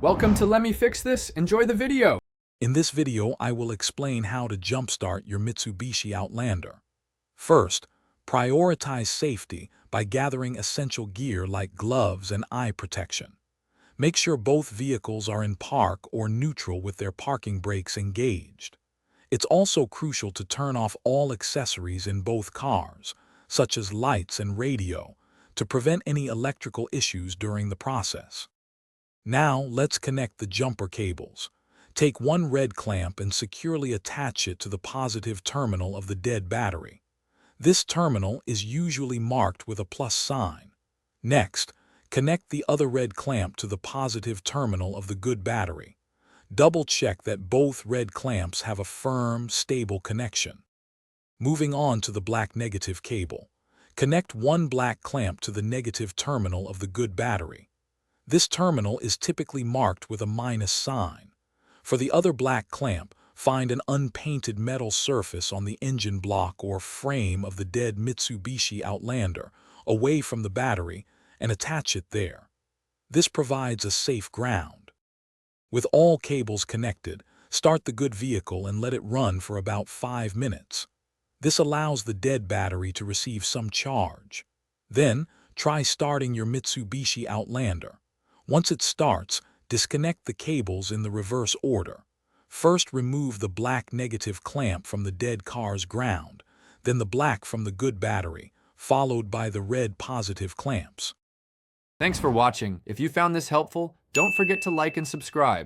Welcome to Let Me Fix This. Enjoy the video. In this video, I will explain how to jumpstart your Mitsubishi Outlander. First, prioritize safety by gathering essential gear like gloves and eye protection. Make sure both vehicles are in park or neutral with their parking brakes engaged. It's also crucial to turn off all accessories in both cars, such as lights and radio, to prevent any electrical issues during the process. Now, let's connect the jumper cables. Take one red clamp and securely attach it to the positive terminal of the dead battery. This terminal is usually marked with a plus sign. Next, connect the other red clamp to the positive terminal of the good battery. Double-check that both red clamps have a firm, stable connection. Moving on to the black negative cable. Connect one black clamp to the negative terminal of the good battery. This terminal is typically marked with a minus sign. For the other black clamp, find an unpainted metal surface on the engine block or frame of the dead Mitsubishi Outlander, away from the battery, and attach it there. This provides a safe ground. With all cables connected, start the good vehicle and let it run for about 5 minutes. This allows the dead battery to receive some charge. Then, try starting your Mitsubishi Outlander. Once it starts, disconnect the cables in the reverse order. First, remove the black negative clamp from the dead car's ground, then the black from the good battery, followed by the red positive clamps. Thanks for watching. If you found this helpful, don't forget to like and subscribe.